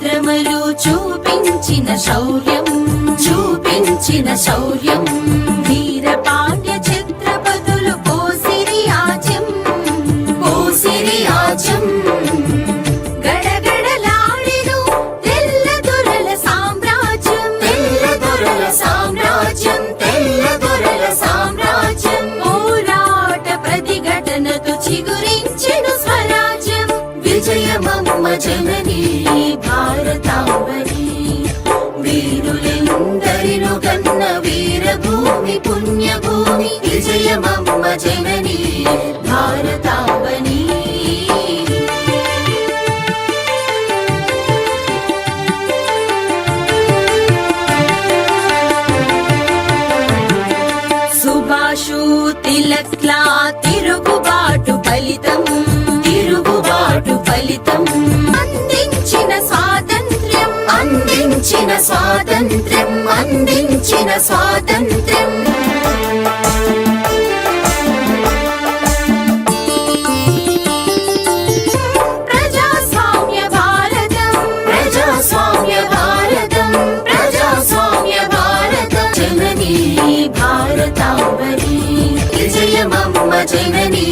విక్రమలు చూపించిన శౌర్యం వీర పాండ్య ఛత్రపతులు పోసిరి ఆజ్యం గడగడలాడెను తెల్ల దొరల సామ్రాజ్యం పోరాట ప్రతిఘటనతో చిగురించెను స్వరాజ్యం విజయమమ్మ జననీ భారతాంబరీ వీరులెందరిను కన్న వీరభూమి పుణ్యభూమి విజయమమ్మ జననీ భారతాంబరీ సుభాషు తిలక్లా తిరుగుబాటు ఫలితం అందించిన స్వాతంత్ర్యం ప్రజాస్వామ్య భారతం జననీ భారతాంబరీ విజయమమ్మ జననీ